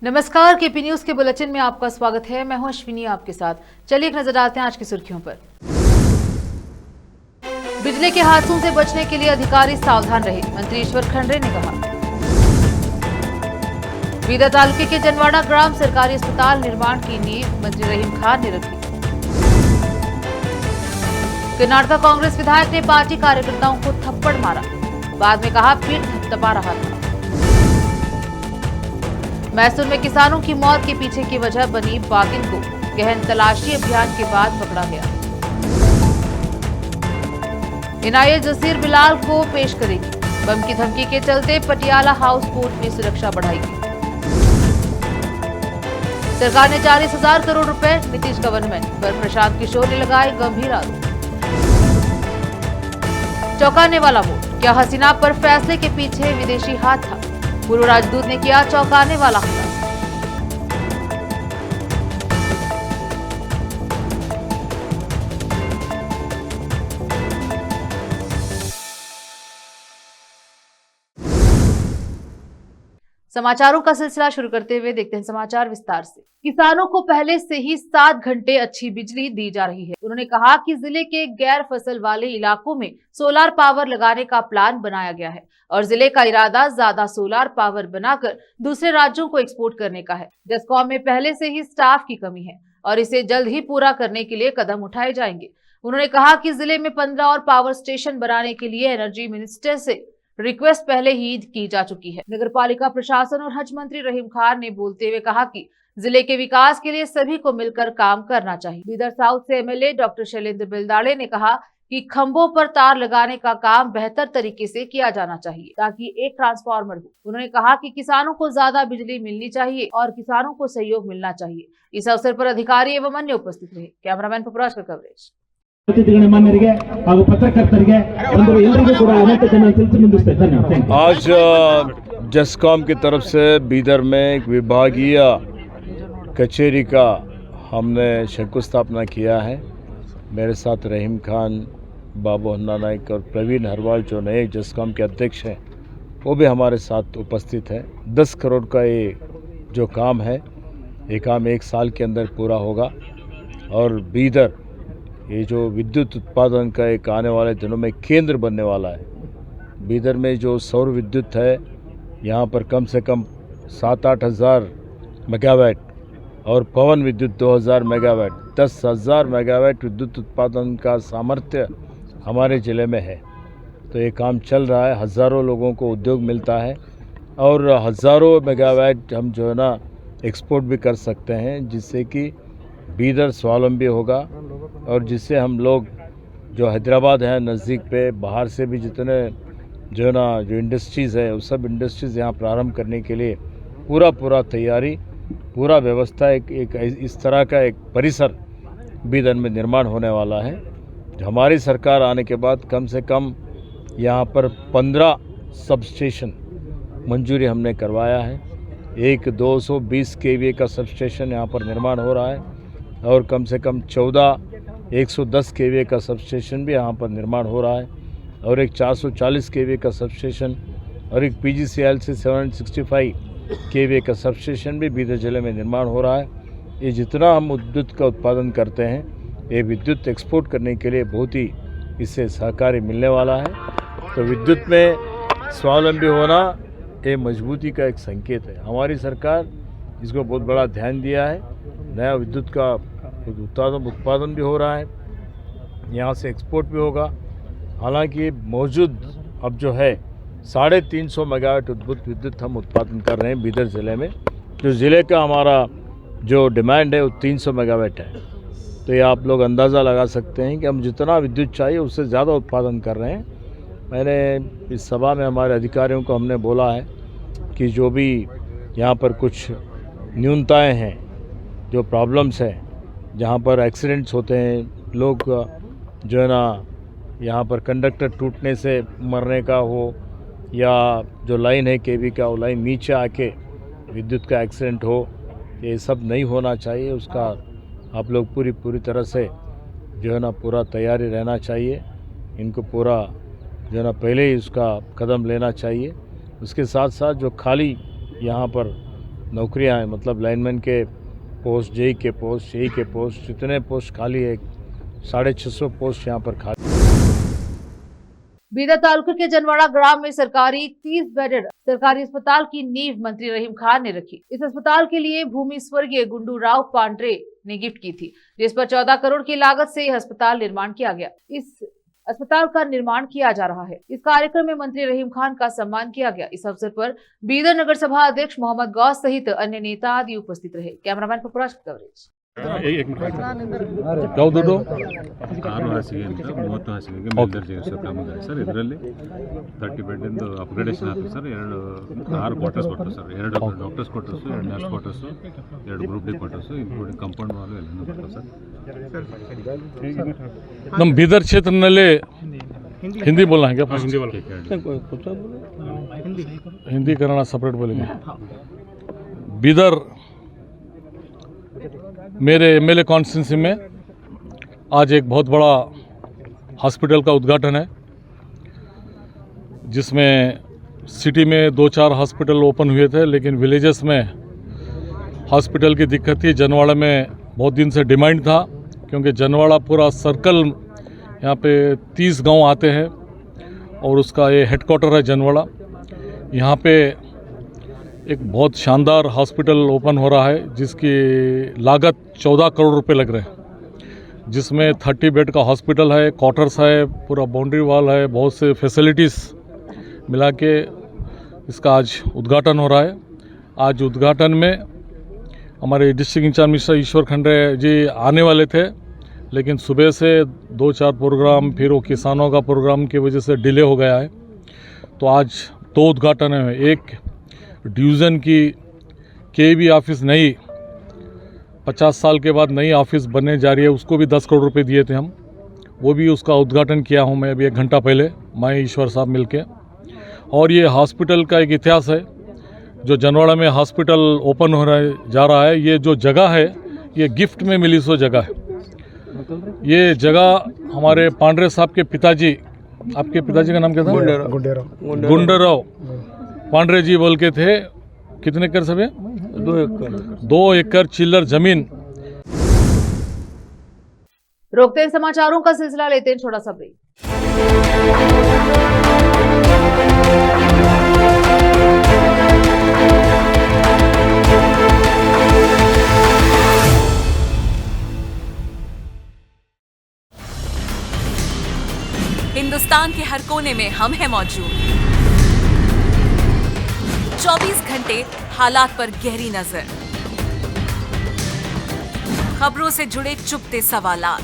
नमस्कार, KP news के bulletin में आपका स्वागत है। मैं हूं अश्विनी आपके साथ। चलिए एक नजर डालते हैं आज की सुर्खियों पर। बिजली के हादसों से बचने के लिए अधिकारी सावधान रहे, मंत्री ईश्वर खंडरे ने कहा। बीदर तालुके के जनवाड़ा ग्राम सरकारी अस्पताल निर्माण की नींव मंत्री रहीम खान ने रखी। कर्नाटक कांग्रेस विधायक ने पार्टी कार्यकर्ताओं को थप्पड़ मारा, बाद में कहा पीठ थपथपा रहा था। मैसूर में किसानों की मौत के पीछे की वजह बनी बागिन को गहन तलाशी अभियान के बाद पकड़ा गया। एनआईए जसीर बिलाल को पेश करेगी, बम की धमकी के चलते पटियाला हाउस कोर्ट में सुरक्षा बढ़ाएगी। सरकार ने 40,000 करोड़ रुपए नीतीश गवर्नमेंट पर प्रशांत किशोर ने लगाए गंभीर आरोप। चौंकाने वाला वोट, क्या हसीना पर फैसले के पीछे विदेशी हाथ था? पूर्व राजदूत ने किया चौंकाने वाला हमला। समाचारों का सिलसिला शुरू करते हुए देखते हैं समाचार विस्तार से। किसानों को पहले से ही 7 घंटे अच्छी बिजली दी जा रही है। उन्होंने कहा कि जिले के गैर फसल वाले इलाकों में सोलर पावर लगाने का प्लान बनाया गया है और जिले का इरादा ज्यादा सोलर पावर बनाकर दूसरे राज्यों को एक्सपोर्ट करने का है। डिस्कॉम में पहले से ही स्टाफ की कमी है और इसे जल्द ही पूरा करने के लिए कदम उठाए जाएंगे। उन्होंने कहा कि जिले में 15 और पावर स्टेशन बनाने के लिए एनर्जी मिनिस्टर से रिक्वेस्ट पहले ही की जा चुकी है। नगर पालिका प्रशासन और हज मंत्री रहीम खान ने बोलते हुए कहा कि जिले के विकास के लिए सभी को मिलकर काम करना चाहिए। बीदर साउथ से एमएलए डॉक्टर शैलेंद्र बिलदाड़े ने कहा कि खंभों पर तार लगाने का काम बेहतर तरीके से किया जाना चाहिए ताकि एक ट्रांसफार्मर हो। उन्होंने कहा कि किसानों को ज्यादा बिजली मिलनी चाहिए और किसानों को सहयोग मिलना चाहिए। इस अवसर पर अधिकारी एवं अन्य उपस्थित रहे। कैमरामैन पपुराज का कवरेज। आज जस्कॉम की तरफ से बीदर में एक विभागीय कचेरी का हमने शंकुस्थापना किया है। मेरे साथ रहीम खान, बाबू हन्ना नाइक और प्रवीण हरवाल जो नए जस्कॉम के अध्यक्ष हैं वो भी हमारे साथ उपस्थित हैं। 10 करोड़ का ये जो काम है, ये काम 1 साल के अंदर पूरा होगा और बीदर ये जो विद्युत उत्पादन का एक आने वाले दिनों में केंद्र बनने वाला है। बीदर में जो सौर विद्युत है, यहाँ पर कम से कम 7-8 हज़ार मेगावाट और पवन विद्युत 2000 मेगावाट, 10,000 मेगावाट विद्युत उत्पादन का सामर्थ्य हमारे ज़िले में है। तो ये काम चल रहा है, हज़ारों लोगों को उद्योग मिलता है और हज़ारों मेगावाट हम जो है ना एक्सपोर्ट भी कर सकते हैं, जिससे कि बीदर स्वावलंबी होगा और जिससे हम लोग जो हैदराबाद है नज़दीक पे, बाहर से भी जितने जो है ना जो इंडस्ट्रीज़ है उस सब इंडस्ट्रीज़ यहाँ प्रारंभ करने के लिए पूरा तैयारी, पूरा व्यवस्था एक इस तरह का एक परिसर बीदर में निर्माण होने वाला है। हमारी सरकार आने के बाद कम से कम यहाँ पर 15 सब स्टेशन मंजूरी हमने करवाया है। एक 220 केवीए का सब स्टेशन यहाँ पर निर्माण हो रहा है और कम से कम 14 110 केवीए का सब स्टेशन भी यहाँ पर निर्माण हो रहा है और एक 440 केवीए का सब स्टेशन और एक PGCIL से 765 केवीए का सब स्टेशन भी बीदर जिले में निर्माण हो रहा है। ये जितना हम विद्युत का उत्पादन करते हैं, ये विद्युत एक्सपोर्ट करने के लिए बहुत ही इससे सहकारी मिलने वाला है। तो विद्युत में स्वावलंबी होना ये मजबूती का एक संकेत है। हमारी सरकार इसको बहुत बड़ा ध्यान दिया है। नया विद्युत का उत्पादन भी हो रहा है, यहाँ से एक्सपोर्ट भी होगा। हालांकि मौजूद अब जो है 350 मेगावाट विद्युत हम उत्पादन कर रहे हैं बीदर ज़िले में। जो ज़िले का हमारा जो डिमांड है वो 300 मेगावाट है। तो ये आप लोग अंदाज़ा लगा सकते हैं कि हम जितना विद्युत चाहिए उससे ज़्यादा उत्पादन कर रहे हैं। मैंने इस सभा में हमारे अधिकारियों को हमने बोला है कि जो भी यहाँ पर कुछ न्यूनताएं हैं, जो प्रॉब्लम्स हैं, जहाँ पर एक्सीडेंट्स होते हैं, लोग जो है ना यहाँ पर कंडक्टर टूटने से मरने का हो या जो लाइन है केवी का वो लाइन नीचे आके विद्युत का एक्सीडेंट हो, ये सब नहीं होना चाहिए। उसका आप लोग पूरी तरह से जो है ना पूरा तैयारी रहना चाहिए। इनको पूरा जो है ना पहले ही उसका कदम लेना चाहिए। उसके साथ साथ जो खाली यहाँ पर नौकरियां हैं, मतलब लाइनमैन के पोस्ट, जेई के पोस्ट, सीई के पोस्ट, जितने पोस्ट खाली है 650 पोस्ट यहाँ पर खाली। बीदर तालुके के जनवाड़ा ग्राम में सरकारी 30 बेडेड सरकारी अस्पताल की नींव मंत्री रहीम खान ने रखी। इस अस्पताल के लिए भूमि स्वर्गीय गुंडू राव पांड्रे ने गिफ्ट की थी, जिस पर 14 करोड़ की लागत से यह अस्पताल निर्माण किया गया। इस अस्पताल का निर्माण किया जा रहा है। इस कार्यक्रम में मंत्री रहीम खान का सम्मान किया गया। इस अवसर पर बीदर नगर सभा अध्यक्ष मोहम्मद गौस सहित अन्य नेता आदि उपस्थित रहे। कैमरामैन पपुराज की कवरेज। ಯಾವುದು 6 ಹಾಸಿಗೆ ಅಂತ 30 ಹಾಸಿಗೆಗೆ ಮೇಲ್ದರ್ಜೆಗೆ ಕಾಮಗಾರಿ ಸರ್. ಇದರಲ್ಲಿ 30 ಬೆಡ್ ಇಂದು ಅಪ್ಗ್ರೇಡೇಷನ್ ಆಯ್ತು ಸರ್. 6 ಕ್ವಾರ್ಟರ್ಸ್ ಕೊಟ್ಟರು sir. 2 doctors quarters, 2 nurse quarters, 2 group D quarters, including compound wall ಎಲ್ಲನೂ ಬರ್ತದೆ ಸರ್. ನಮ್ಮ ಬೀದರ್ ಕ್ಷೇತ್ರದಲ್ಲಿ हिंदी बोलना है क्या? हिंदी वाला हिंदी करना सेपरेट बोलेंगे। बीदर मेरे एमएलए कॉन्स्टिट्यूंसी में आज एक बहुत बड़ा हॉस्पिटल का उद्घाटन है, जिसमें सिटी में 2-4 हॉस्पिटल ओपन हुए थे, लेकिन विलेजेस में हॉस्पिटल की दिक्कत थी। जनवाड़ा में बहुत दिन से डिमांड था, क्योंकि जनवाड़ा पूरा सर्कल यहाँ पे 30 गांव आते हैं और उसका ये हेडक्वार्टर है जनवाड़ा। यहाँ पे एक बहुत शानदार हॉस्पिटल ओपन हो रहा है, जिसकी लागत 14 करोड़ रुपए लग रहे हैं, जिसमें 30 बेड का हॉस्पिटल है, क्वार्टर्स है, पूरा बाउंड्री वॉल है, बहुत से फैसिलिटीज़ मिला के इसका आज उद्घाटन हो रहा है। आज उद्घाटन में हमारे डिस्ट्रिक्ट इंचार्ज मिनिस्टर ईश्वर खंडे जी आने वाले थे, लेकिन सुबह से 2-4 प्रोग्राम, फिर वो किसानों का प्रोग्राम की वजह से डिले हो गया है। तो आज 2 उद्घाटन है। एक डिवीज़न की केबी ऑफिस नई 50 साल के बाद नई ऑफिस बनने जा रही है, उसको भी 10 करोड़ रुपए दिए थे हम, वो भी उसका उद्घाटन किया हूँ मैं अभी 1 घंटा पहले, मैं ईश्वर साहब मिलके। और ये हॉस्पिटल का एक इतिहास है, जो जनवाड़ा में हॉस्पिटल ओपन हो रहा है जा रहा है। ये जो जगह है, ये गिफ्ट में मिली सो जगह है। ये जगह हमारे पांड्रे साहब के पिताजी, आपके पिताजी का नाम क्या था? गुंडराव पांड्रे जी बोल के थे। कितने एकड़ सब है? 2 एकड़ चिल्लर जमीन। रोकते हैं समाचारों का सिलसिला, लेते हैं छोटा सा ब्रेक। हिंदुस्तान के हर कोने में हम हैं मौजूद। 24 घंटे हालात पर गहरी नजर, खबरों से जुड़े चुपते सवालात,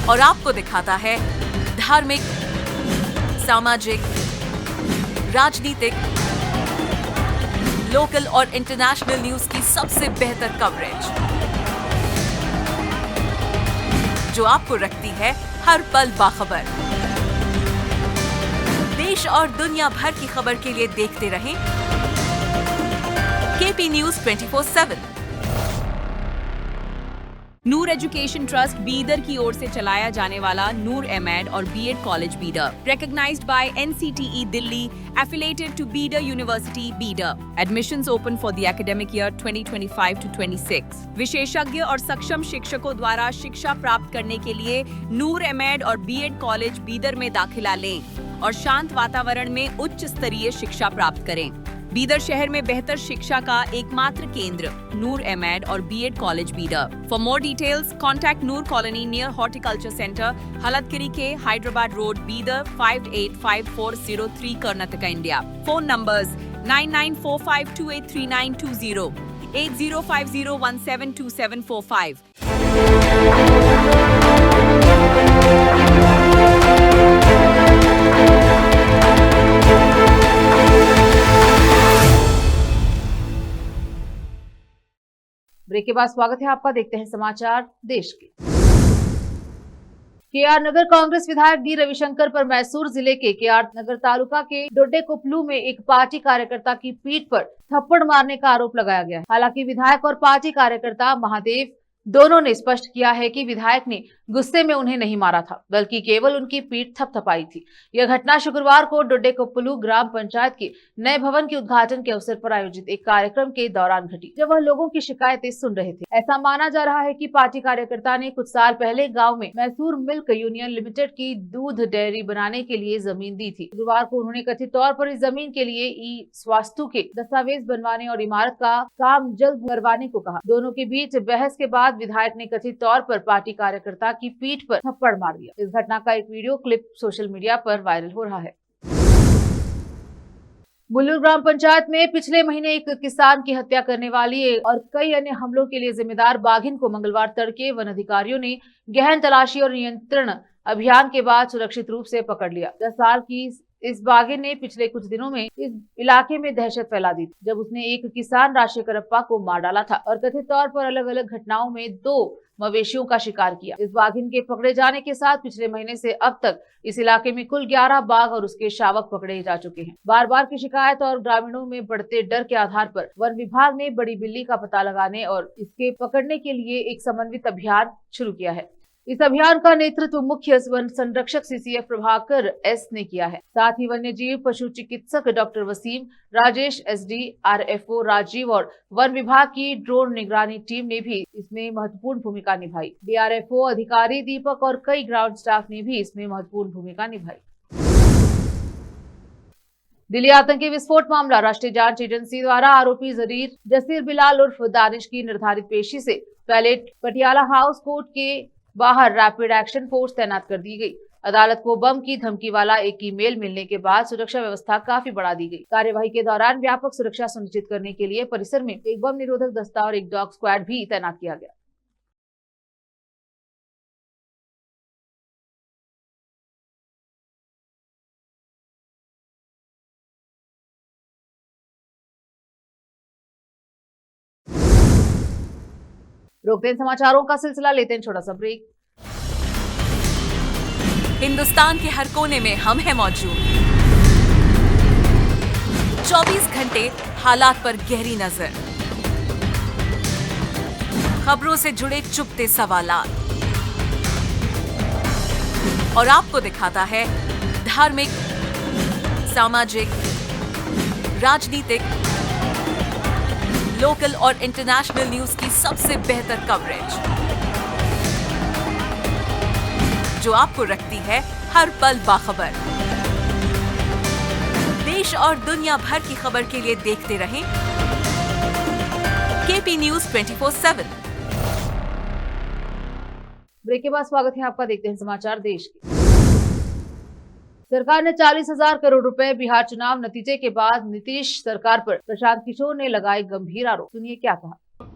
और आपको दिखाता है धार्मिक, सामाजिक, राजनीतिक, लोकल और इंटरनेशनल न्यूज की सबसे बेहतर कवरेज, जो आपको रखती है हर पल बाखबर। देश और दुनिया भर की खबर के लिए देखते रहें KP news 24/7। Noor education trust Bidar की ओर से चलाया जाने वाला नूर एमएड और BEd college Bidar, recognized by NCTE Delhi, affiliated to Bidar University, Bidar. Admissions open for the academic year 2025 to 26. विशेषज्ञ और सक्षम शिक्षकों द्वारा शिक्षा प्राप्त करने के लिए नूर एमएड और बीएड कॉलेज बीदर में दाखिला लें और शांत वातावरण में उच्च स्तरीय शिक्षा प्राप्त करें। बीदर शहर में बेहतर शिक्षा का एकमात्र केंद्र नूर एमएड और BEd college Bidar. For more details contact Noor colony near horticulture centre, Haladgiri के Hyderabad road, Bidar 585403 Karnataka, India. Phone numbers 9945283920, 8050172745। Break के बाद स्वागत है आपका। देखते हैं समाचार देश के। केआर नगर कांग्रेस विधायक डी रविशंकर पर मैसूर जिले के केआर नगर तालुका के डोडे कोपलू में एक पार्टी कार्यकर्ता की पीठ पर थप्पड़ मारने का आरोप लगाया गया है। हालांकि विधायक और पार्टी कार्यकर्ता महादेव दोनों ने स्पष्ट किया है कि विधायक ने गुस्से में उन्हें नहीं मारा था, बल्कि केवल उनकी पीठ थपथपाई थी। यह घटना शुक्रवार को डोडेकोप्पलू ग्राम पंचायत के नए भवन के उद्घाटन के अवसर पर आयोजित एक कार्यक्रम के दौरान घटी, जब वह लोगों की शिकायतें सुन रहे थे। ऐसा माना जा रहा है कि पार्टी कार्यकर्ता ने कुछ साल पहले गाँव में मैसूर मिल्क यूनियन लिमिटेड की दूध डेयरी बनाने के लिए जमीन दी थी। बुधवार को उन्होंने कथित तौर पर इस जमीन के लिए ई स्वास्तु के दस्तावेज बनवाने और इमारत का काम जल्द करवाने को कहा। दोनों के बीच बहस के बाद विधायक ने कथित तौर पर पार्टी कार्यकर्ता की पीठ पर थप्पड़ मार दिया। इस घटना का एक वीडियो क्लिप सोशल मीडिया पर वायरल हो रहा है। बुल्लूर ग्राम पंचायत में पिछले महीने एक किसान की हत्या करने वाली और कई अन्य हमलों के लिए जिम्मेदार बाघिन को मंगलवार तड़के वन अधिकारियों ने गहन तलाशी और नियंत्रण अभियान के बाद सुरक्षित रूप से पकड़ लिया। 10 साल की इस बाघिन ने पिछले कुछ दिनों में इस इलाके में दहशत फैला दी थी, जब उसने एक किसान राशि करप्पा को मार डाला था और कथित तौर पर अलग अलग घटनाओं में 2 मवेशियों का शिकार किया। इस बाघिन के पकड़े जाने के साथ पिछले महीने से अब तक इस इलाके में कुल 11 बाघ और उसके शावक पकड़े जा चुके हैं। बार बार की शिकायत और ग्रामीणों में बढ़ते डर के आधार पर वन विभाग ने बड़ी बिल्ली का पता लगाने और इसके पकड़ने के लिए एक समन्वित अभियान शुरू किया है। इस अभियान का नेतृत्व मुख्य वन संरक्षक सीसीएफ प्रभाकर एस ने किया है। साथ ही वन्य जीव पशु चिकित्सक doctor Waseem, Rajesh SD, RFO Rajiv और वन विभाग की ड्रोन निगरानी टीम ने भी इसमें महत्वपूर्ण भूमिका निभाई। डीआरएफओ अधिकारी दीपक और कई ग्राउंड स्टाफ ने भी इसमें महत्वपूर्ण भूमिका निभाई। दिल्ली आतंकी विस्फोट मामला, राष्ट्रीय जांच एजेंसी द्वारा आरोपी जसीर बिलाल उर्फ दानिश की निर्धारित पेशी से पहले पटियाला हाउस कोर्ट के बाहर रैपिड एक्शन फोर्स तैनात कर दी गई। अदालत को बम की धमकी वाला एक ईमेल मिलने के बाद सुरक्षा व्यवस्था काफी बढ़ा दी गई। कार्यवाही के दौरान व्यापक सुरक्षा सुनिश्चित करने के लिए परिसर में एक बम निरोधक दस्ता और एक डॉग स्क्वाड भी तैनात किया गया। रोकते हैं समाचारों का सिलसिला, लेते हैं छोटा सा ब्रेक। हिंदुस्तान के हर कोने में हम हैं मौजूद। 24 घंटे हालात पर गहरी नजर, खबरों से जुड़े चुपते सवालात और आपको दिखाता है धार्मिक, सामाजिक, राजनीतिक, लोकल और इंटरनेशनल न्यूज की सबसे बेहतर कवरेज, जो आपको रखती है हर पल बाखबर। देश और दुनिया भर की खबर के लिए देखते रहें केपी न्यूज 24/7। ब्रेक के बाद स्वागत है आपका, देखते हैं समाचार देश के। सरकार ने 40,000 करोड़ रुपए बिहार चुनाव नतीजे के बाद नीतीश सरकार पर प्रशांत किशोर ने लगाए गंभीर आरोप। सुनिए क्या कहा।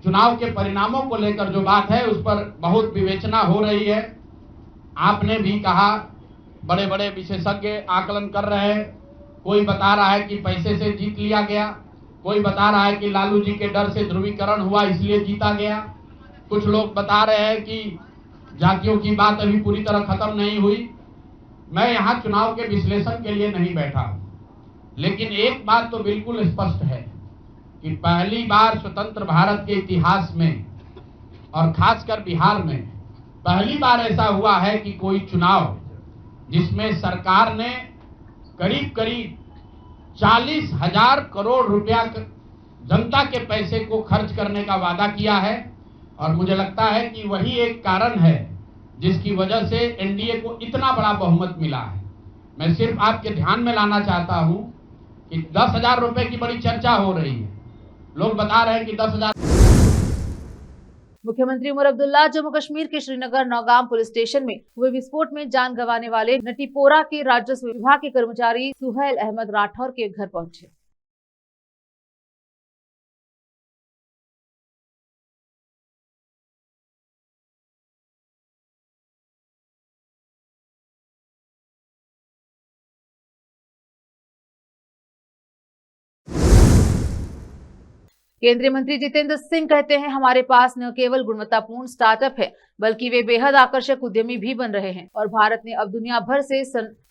चुनाव के परिणामों को लेकर जो बात है उस पर बहुत विवेचना हो रही है। आपने भी कहा, बड़े बड़े विशेषज्ञ आकलन कर रहे हैं। कोई बता रहा है कि पैसे से जीत लिया गया, कोई बता रहा है कि लालू जी के डर से ध्रुवीकरण हुआ इसलिए जीता गया, कुछ लोग बता रहे हैं कि जातियों की बात अभी पूरी तरह खत्म नहीं हुई। मैं यहाँ चुनाव के विश्लेषण के लिए नहीं बैठा हूँ, लेकिन एक बात तो बिल्कुल स्पष्ट है कि पहली बार स्वतंत्र भारत के इतिहास में और खासकर बिहार में पहली बार ऐसा हुआ है कि कोई चुनाव जिसमें सरकार ने करीब करीब 40,000 करोड़ रुपया जनता के पैसे को खर्च करने का वादा किया है। और मुझे लगता है कि वही एक कारण है जिसकी वजह से एनडीए को इतना बड़ा बहुमत मिला है। मैं सिर्फ आपके ध्यान में लाना चाहता हूं कि 10,000 रुपए की बड़ी चर्चा हो रही है। लोग बता रहे हैं कि 10,000। मुख्यमंत्री उमर अब्दुल्ला जम्मू कश्मीर के श्रीनगर नौगाम पुलिस स्टेशन में हुए विस्फोट में जान गंवाने वाले नटीपोरा के राजस्व विभाग के कर्मचारी सुहैल अहमद राठौर के घर पहुंचे। केंद्रीय मंत्री जितेंद्र सिंह कहते हैं, हमारे पास न केवल गुणवत्तापूर्ण स्टार्टअप है, बल्कि वे बेहद आकर्षक उद्यमी भी बन रहे हैं और भारत ने अब दुनिया भर से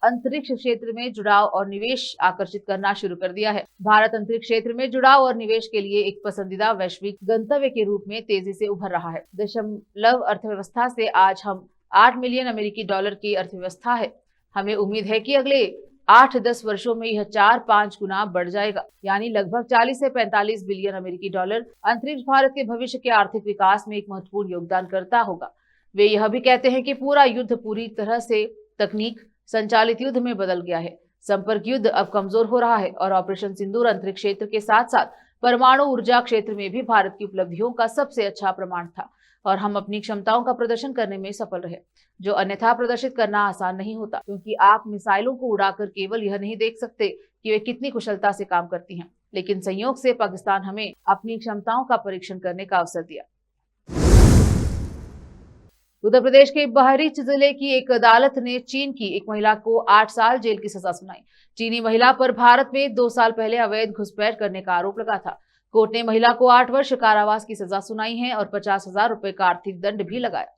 अंतरिक्ष क्षेत्र में जुड़ाव और निवेश आकर्षित करना शुरू कर दिया है। भारत अंतरिक्ष क्षेत्र में जुड़ाव और निवेश के लिए एक पसंदीदा वैश्विक गंतव्य के रूप में तेजी से उभर रहा है। दशमलव अर्थव्यवस्था से आज हम 8 मिलियन अमेरिकी डॉलर की अर्थव्यवस्था है। हमें उम्मीद है कि अगले 8-10 वर्षों में यह 4-5 गुना बढ़ जाएगा, यानी लगभग 40 से 45 बिलियन अमेरिकी डॉलर। अंतरिक्ष भारत के भविष्य के आर्थिक विकास में एक महत्वपूर्ण योगदानकर्ता होगा। वे यह भी कहते हैं कि पूरा युद्ध पूरी तरह से तकनीक संचालित युद्ध में बदल गया है। संपर्क युद्ध अब कमजोर हो रहा है और ऑपरेशन सिंदूर अंतरिक्ष क्षेत्र के साथ साथ परमाणु ऊर्जा क्षेत्र में भी भारत की उपलब्धियों का सबसे अच्छा प्रमाण था और हम अपनी क्षमताओं का प्रदर्शन करने में सफल रहे, जो अन्यथा प्रदर्शित करना आसान नहीं होता, क्योंकि आप मिसाइलों को उड़ाकर केवल यह नहीं देख सकते कि वे कितनी कुशलता से काम करती हैं, लेकिन संयोग से पाकिस्तान हमें अपनी क्षमताओं का परीक्षण करने का अवसर दिया। उत्तर प्रदेश के बहरीच जिले की एक अदालत ने चीन की एक महिला को 8 साल जेल की सजा सुनाई। चीनी महिला पर भारत में 2 साल पहले अवैध घुसपैठ करने का आरोप लगा था। कोर्ट ने महिला को 8 वर्ष कारावास की सजा सुनाई है और 50,000 रुपए का आर्थिक दंड भी लगाया।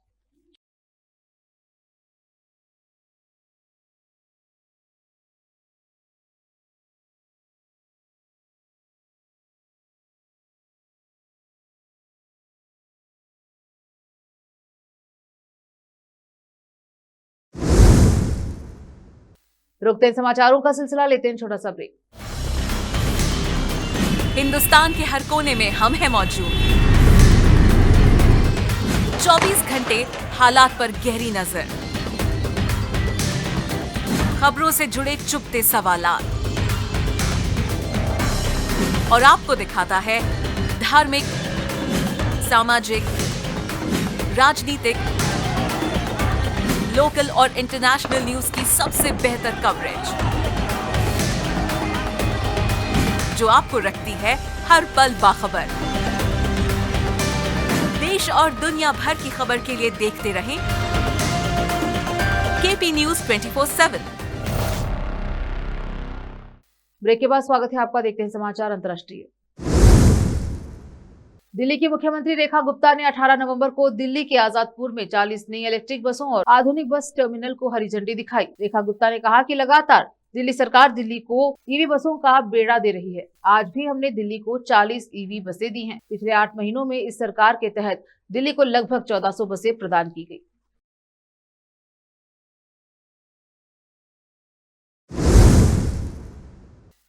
रुकते हैं समाचारों का सिलसिला, लेते हैं छोटा सा ब्रेक। हिंदुस्तान के हर कोने में हम हैं मौजूद। 24 घंटे हालात पर गहरी नजर, खबरों से जुड़े चुपते सवालात और आपको दिखाता है धार्मिक, सामाजिक, राजनीतिक, लोकल और इंटरनेशनल न्यूज की सबसे बेहतर कवरेज, जो आपको रखती है हर पल बाखबर। देश और दुनिया भर की खबर के लिए देखते रहें केपी न्यूज 24/7। ब्रेक के बाद स्वागत है आपका, देखते हैं समाचार अंतर्राष्ट्रीय। दिल्ली की मुख्यमंत्री रेखा गुप्ता ने 18 नवंबर को दिल्ली के आजादपुर में 40 नई इलेक्ट्रिक बसों और आधुनिक बस टर्मिनल को हरी झंडी दिखाई। रेखा गुप्ता ने कहा कि लगातार दिल्ली सरकार दिल्ली को ईवी बसों का बेड़ा दे रही है। आज भी हमने दिल्ली को 40 ईवी बसें दी हैं। पिछले 8 महीनों में इस सरकार के तहत दिल्ली को लगभग 1400 बसें प्रदान की गई।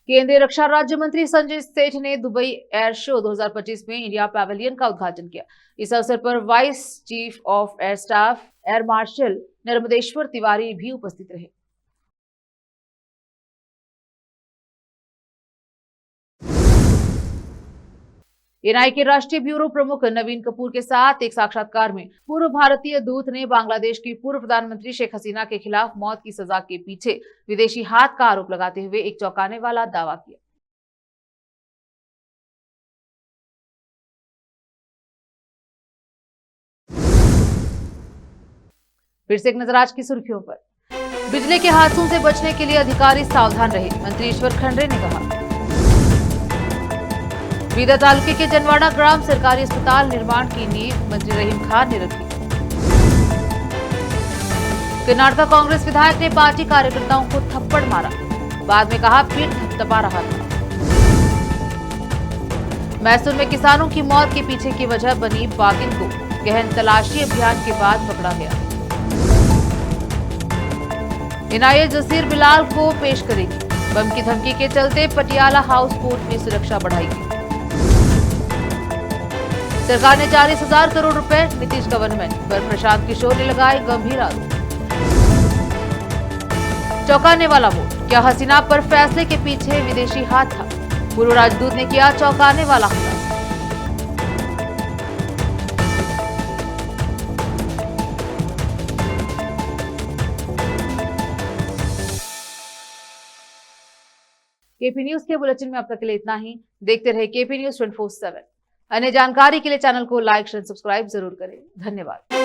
केंद्रीय रक्षा राज्य मंत्री संजय सेठ ने दुबई एयर शो 2025 में इंडिया पैवेलियन का उद्घाटन किया। इस अवसर पर vice chief of air staff air marshal Narmadeshwar Tiwari भी उपस्थित रहे। एनआई के राष्ट्रीय ब्यूरो प्रमुख नवीन कपूर के साथ एक साक्षात्कार में पूर्व भारतीय दूत ने बांग्लादेश की पूर्व प्रधानमंत्री शेख हसीना के खिलाफ मौत की सजा के पीछे विदेशी हाथ का आरोप लगाते हुए एक चौंकाने वाला दावा किया। फिर से एक नजर आज की सुर्खियों पर। बिजली के हादसों से बचने के लिए अधिकारी सावधान रहे, मंत्री ईश्वर खंडरे ने कहा। बीदर तालुके के जनवाड़ा ग्राम सरकारी अस्पताल निर्माण की नींव मंत्री रहीम खान ने रखी। कर्नाटक कांग्रेस विधायक ने पार्टी कार्यकर्ताओं को थप्पड़ मारा, बाद में कहा पीठ थपथपा रहा था। मैसूर में किसानों की मौत के पीछे की वजह बनी बागिन को गहन तलाशी अभियान के बाद पकड़ा गया। एनआईए जसीर बिलाल को पेश करेगी, बम की धमकी के चलते पटियाला हाउस कोर्ट में सुरक्षा बढ़ाएगी। सरकार ने 40,000 करोड़ रुपए नीतीश गवर्नमेंट पर प्रशांत किशोर ने लगाए गंभीर आरोप। चौंकाने वाला वोट, क्या हसीना पर फैसले के पीछे विदेशी हाथ था? पूर्व राजदूत ने किया चौंकाने वाला खुलासा। केपी न्यूज के बुलेटिन में अब तक के लिए इतना ही। देखते रहे केपी न्यूज 24/7। अन्य जानकारी के लिए चैनल को लाइक, शेयर, सब्सक्राइब जरूर करें। धन्यवाद।